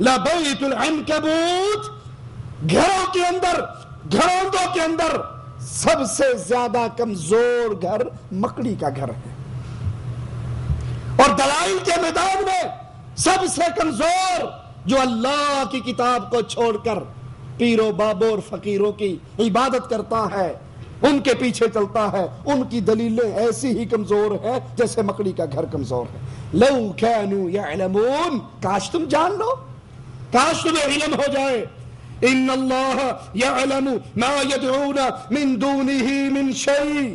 لَبَيْتُ الْعَنْكَبُوتِ، گھروں کے اندر، گھروندوں کے اندر سب سے زیادہ کمزور گھر مکڑی کا گھر ہے، اور دلائل کے میدان میں سب سے کمزور جو اللہ کی کتاب کو چھوڑ کر پیروں بابوں اور فقیروں کی عبادت کرتا ہے، ان کے پیچھے چلتا ہے، ان کی دلیلیں ایسی ہی کمزور ہیں جیسے مکڑی کا گھر کمزور ہے۔ لو كانوا يعلمون، کاش تم جان لو، کاش تمہیں علم ہو جائے۔ ان اللہ یعلم ما يدعون من دونه من شیء،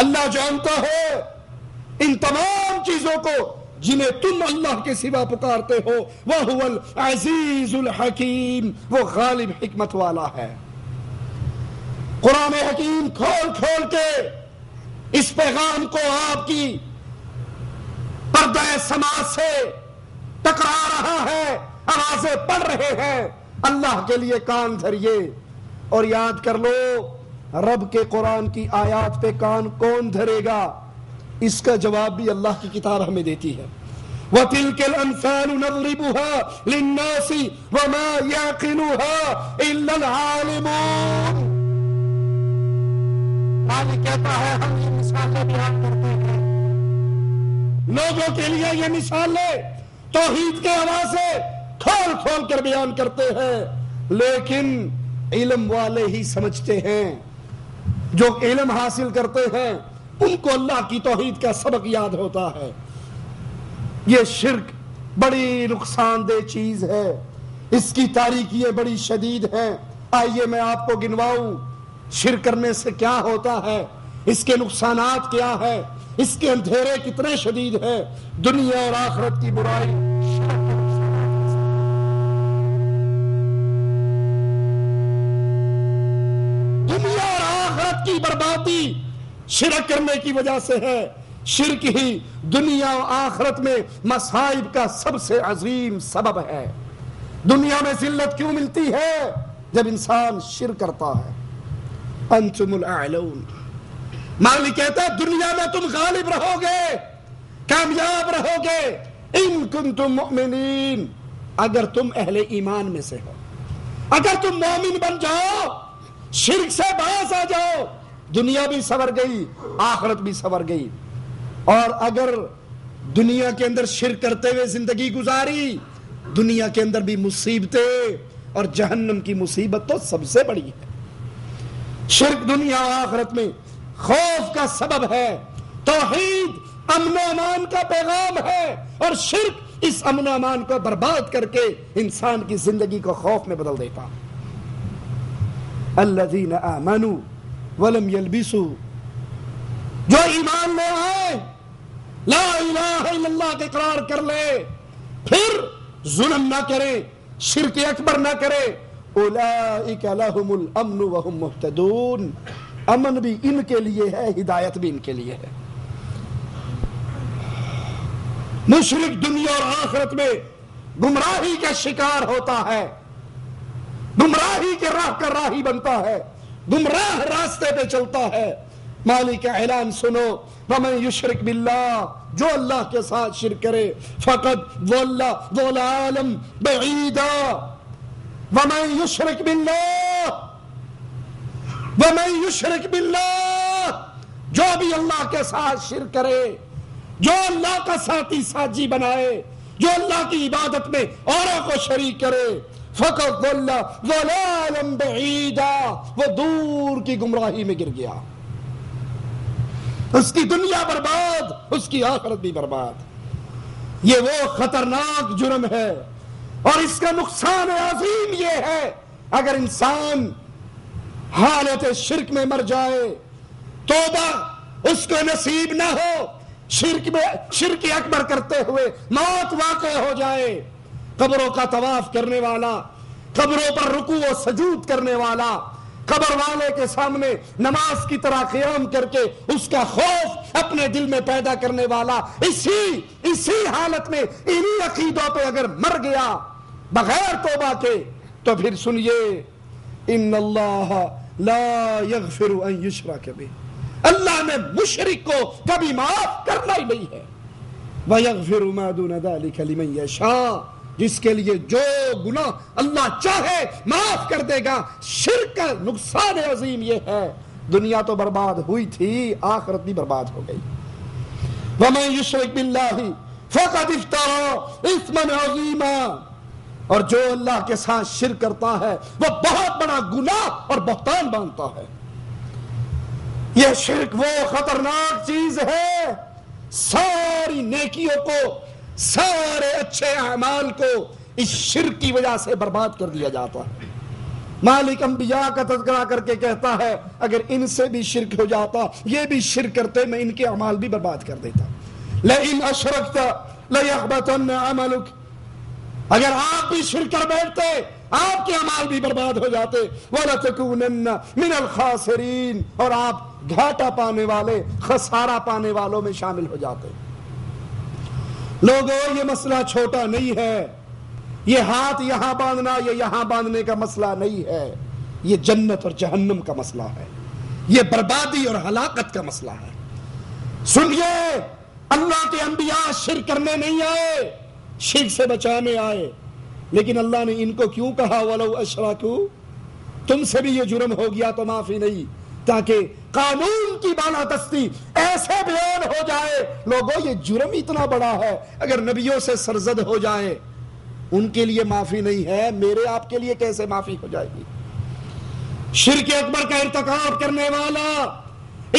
اللہ جانتا ہے ان تمام چیزوں کو جنہیں تم اللہ کے سوا پکارتے ہو۔ وَهُوَ الْعَزِيزُ الْحَكِيمُ، وہ غالب حکمت والا ہے۔ قرآن حکیم کھول کھول کے اس پیغام کو آپ کی پردہ سماعت سے ٹکرا رہا ہے، آوازیں پڑھ رہے ہیں۔ اللہ کے لیے کان دھریے اور یاد کر لو، رب کے قرآن کی آیات پہ کان کون دھرے گا؟ اس کا جواب بھی اللہ کی کتاب ہمیں دیتی ہے۔ وَتِلْكَ الْأَمْثَالُ نَضْرِبُهَا لِلنَّاسِ وَمَا يَعْقِلُهَا إِلَّا الْعَالِمُونَ۔ مالک کہتا ہے ہم یہ مثالیں بیان کرتے ہیں لوگوں کے لیے، یہ مثالیں توحید کے حوالے کھول کھول کر بیان کرتے ہیں، لیکن علم والے ہی سمجھتے ہیں، جو علم حاصل کرتے ہیں ان کو اللہ کی توحید کا سبق یاد ہوتا ہے۔ یہ شرک بڑی نقصان دہ چیز ہے، اس کی تاریکیاں بڑی شدید ہیں۔ آئیے میں آپ کو گنواؤں شرک کرنے سے کیا ہوتا ہے، اس کے نقصانات کیا ہے، اس کے اندھیرے کتنے شدید ہیں۔ دنیا اور آخرت کی برائی، دنیا اور آخرت کی بربادی شرک کرنے کی وجہ سے ہے۔ شرک ہی دنیا و آخرت میں مصائب کا سب سے عظیم سبب ہے۔ دنیا میں ذلت کیوں ملتی ہے؟ جب انسان شرک کرتا ہے۔ انتم الاعلون، مالک کہتا ہے دنیا میں تم غالب رہو گے، کامیاب رہو گے، ان کنتم مؤمنین، اگر تم اہل ایمان میں سے ہو، اگر تم مومن بن جاؤ، شرک سے باز آ جاؤ، دنیا بھی سنور گئی، آخرت بھی سنور گئی۔ اور اگر دنیا کے اندر شرک کرتے ہوئے زندگی گزاری، دنیا کے اندر بھی مصیبتیں، اور جہنم کی مصیبت تو سب سے بڑی ہے۔ شرک دنیا و آخرت میں خوف کا سبب ہے، توحید امن و امان کا پیغام ہے، اور شرک اس امن و امان کو برباد کر کے انسان کی زندگی کو خوف میں بدل دیتا۔ الذین آمنوا ولم یلبسوا، جو ایمان لے آئے، لا الہ الا اللہ کا اقرار کر لے، پھر ظلم نہ کرے، شرک اکبر نہ کرے، اولئک لہم الامن وہم مہتدون، امن بھی ان کے لیے ہے، ہدایت بھی ان کے لیے ہے۔ مشرک دنیا اور آخرت میں گمراہی کا شکار ہوتا ہے، گمراہی کے راہ کا راہی بنتا ہے، گمراہ راستے پہ چلتا ہے۔ مالک کا اعلان سنو، وَمَن يُشْرِكْ بِاللَّهِ، جو اللہ کے ساتھ شرک کرے، فَقَدْ ضَلَّ ضَلَالًا بَعِيدًا۔ وَمَن يُشْرِكْ بِاللَّهِ، وَمَن يُشْرِكْ بِاللَّهِ، جو بھی اللہ کے ساتھ شرک کرے، جو اللہ کا ساتھی ساجی بنائے، جو اللہ کی عبادت میں اوروں کو شریک کرے، فَقَدْ ضَلَّ ضَلَالًا بَعِيدًا، وہ دور کی گمراہی میں گر گیا، اس کی دنیا برباد، اس کی آخرت بھی برباد۔ یہ وہ خطرناک جرم ہے، اور اس کا نقصان عظیم یہ ہے، اگر انسان حالت شرک میں مر جائے، توبہ اس کو نصیب نہ ہو، شرک اکبر کرتے ہوئے موت واقع ہو جائے، قبروں کا طواف کرنے والا، قبروں پر رکوع و سجود کرنے والا، قبر والے کے سامنے نماز کی طرح قیام کر کے اس کا خوف اپنے دل میں پیدا کرنے والا، اسی حالت میں انہی عقیدوں پہ اگر مر گیا بغیر توبہ کے، تو پھر سنیے، ان اللہ لا یغفر ان یشرک بہ، اللہ نے مشرک کو کبھی معاف کرنا ہی نہیں ہے، وَيَغْفِرُ مَا دُونَ ذَلِكَ لِمَن یشاء، جس کے لیے جو گناہ اللہ چاہے معاف کر دے گا. شرک کا نقصان عظیم یہ ہے دنیا تو برباد ہوئی تھی, آخرت بھی برباد ہو گئی. وَمَن يُشْرِكْ بِاللَّهِ فَقَدِ افْتَرَىٰ اِثْمًا عَظِيمًا, اور جو اللہ کے ساتھ شرک کرتا ہے وہ بہت بڑا گناہ اور بہتان باندھتا ہے. یہ شرک وہ خطرناک چیز ہے, ساری نیکیوں کو, سارے اچھے اعمال کو اس شرک کی وجہ سے برباد کر دیا جاتا ہے. مالک انبیاء کا تذکرہ کر کے کہتا ہے اگر ان سے بھی شرک ہو جاتا, یہ بھی شرک کرتے, میں ان کے اعمال بھی برباد کر دیتا. لئن اشرکت لیحبطن عملک, اگر آپ بھی شرک کر بیٹھتے آپ کے اعمال بھی برباد ہو جاتے. وَلَتَكُونَنَّ مِنَ الْخَاسِرِينَ, اور آپ گھاٹا پانے والے, خسارہ پانے والوں میں شامل ہو جاتے. لوگوں یہ مسئلہ چھوٹا نہیں ہے, یہ ہاتھ یہاں باندھنا یا یہاں باندھنے کا مسئلہ نہیں ہے, یہ جنت اور جہنم کا مسئلہ ہے, یہ بربادی اور ہلاکت کا مسئلہ ہے. سنیے, اللہ کے انبیاء شرک کرنے نہیں آئے, شرک سے بچانے آئے. لیکن اللہ نے ان کو کیوں کہا وَلَوْ أَشْرَكُوا, تم سے بھی یہ جرم ہو گیا تو معافی نہیں, تاکہ قانون کی بالادستی ایسے بیان ہو جائے. لوگوں یہ جرم اتنا بڑا ہے, اگر نبیوں سے سرزد ہو جائے ان کے لیے معافی نہیں ہے, میرے آپ کے لیے کیسے معافی ہو جائے گی. شرک اکبر کا ارتکاب کرنے والا,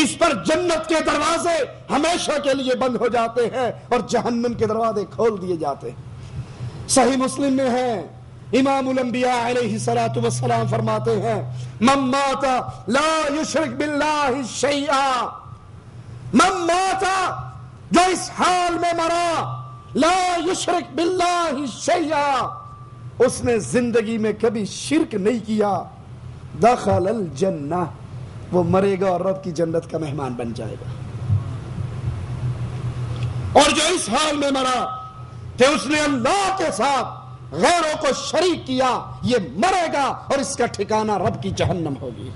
اس پر جنت کے دروازے ہمیشہ کے لیے بند ہو جاتے ہیں اور جہنم کے دروازے کھول دیے جاتے ہیں. صحیح مسلم میں ہے, امام الانبیاء علیہ الصلوۃ والسلام فرماتے ہیں من مات لا یشرک باللہ شیئا, من مات, جو اس حال میں مرا, لا یشرک باللہ شیئا, اس نے زندگی میں کبھی شرک نہیں کیا, دخل الجنہ, وہ مرے گا اور رب کی جنت کا مہمان بن جائے گا. اور جو اس حال میں مرا کہ اس نے اللہ کے ساتھ غیروں کو شریک کیا, یہ مرے گا اور اس کا ٹھکانہ رب کی جہنم ہوگی.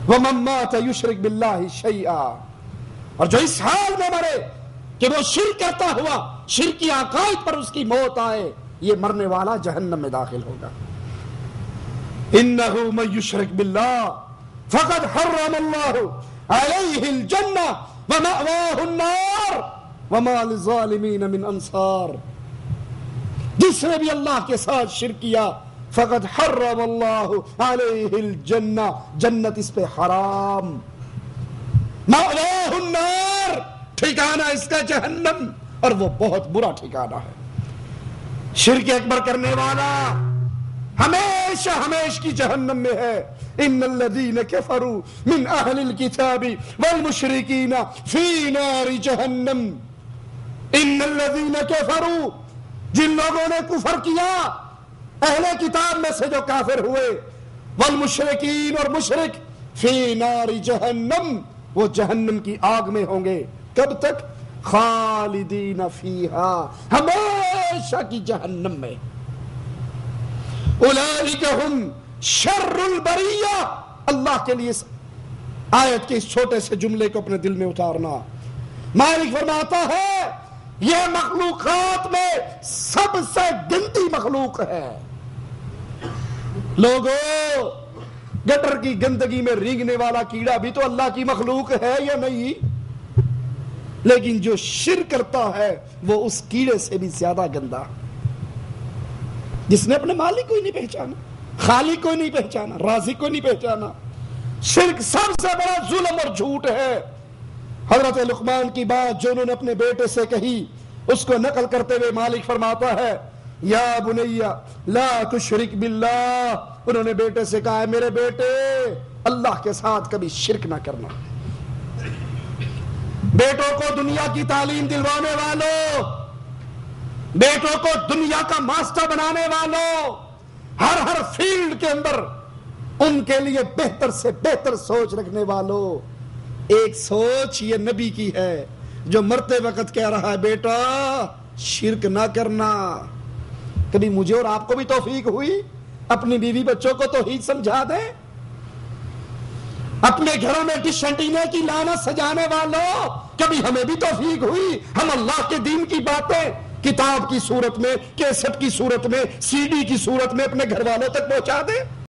وَمَن مَاتَ يُشْرِكْ بِاللَّهِ شَيْئًا, اور جو اس حال میں مرے کہ وہ شرک کرتا ہوا, شرکی عقائد پر اس کی موت آئے, یہ مرنے والا جہنم میں داخل ہوگا. إِنَّهُ مَن يُشْرِكْ بِاللَّهِ فَقَدْ حَرَّمَ اللَّهُ عَلَيْهِ الْجَنَّةَ وَمَأْوَاهُ النَّارُ وَمَا لِلظَّالِمِينَ مِنْ أَنصَارٍ, جس نے بھی اللہ کے ساتھ شرک کیا فقد حرم اللہ علیہ الجنہ, جنت اس پہ حرام. مأواہ النار, ٹھکانہ اس کا جہنم, اور وہ بہت برا ٹھکانہ ہے. شرک اکبر کرنے والا ہمیشہ ہمیشہ کی جہنم میں ہے. ان الذین کفروا من اہل الکتاب والمشرکین فی نار جہنم, ان الذین کفروا, جن لوگوں نے کفر کیا اہل کتاب میں سے جو کافر ہوئے, والمشرکین, اور مشرک, فی نار جہنم, وہ جہنم کی آگ میں ہوں گے. کب تک؟ خالدین فیہا, ہمیشہ کی جہنم میں. اولئک ہم شر البریہ, اللہ کے لیے اس آیت کے اس چھوٹے سے جملے کو اپنے دل میں اتارنا. مالک فرماتا ہے یہ مخلوقات میں سب سے گنتی مخلوق ہے. لوگوں, گٹر کی گندگی میں رینگنے والا کیڑا بھی تو اللہ کی مخلوق ہے یا نہیں؟ لیکن جو شرک کرتا ہے وہ اس کیڑے سے بھی زیادہ گندا, جس نے اپنے مالک کو ہی نہیں پہچانا, خالق کو ہی نہیں پہچانا, رازق کو نہیں پہچانا. شرک سب سے بڑا ظلم اور جھوٹ ہے. حضرت لقمان کی بات جو انہوں نے اپنے بیٹے سے کہی, اس کو نقل کرتے ہوئے مالک فرماتا ہے یا بنی لا تشرک باللہ, انہوں نے بیٹے سے کہا ہے میرے بیٹے اللہ کے ساتھ کبھی شرک نہ کرنا. بیٹوں کو دنیا کی تعلیم دلوانے والوں, بیٹوں کو دنیا کا ماسٹر بنانے والوں, ہر فیلڈ کے اندر ان کے لیے بہتر سے بہتر سوچ رکھنے والوں, ایک سوچ یہ نبی کی ہے جو مرتے وقت کہہ رہا ہے بیٹا شرک نہ کرنا. کبھی مجھے اور آپ کو بھی توفیق ہوئی اپنی بیوی بچوں کو توحید سمجھا دیں؟ اپنے گھروں میں ڈش اینٹینے کی لانت سجانے والوں, کبھی ہمیں بھی توفیق ہوئی ہم اللہ کے دین کی باتیں کتاب کی صورت میں، کیسٹ کی صورت میں، سی ڈی کی صورت میں اپنے گھر والوں تک پہنچا دیں۔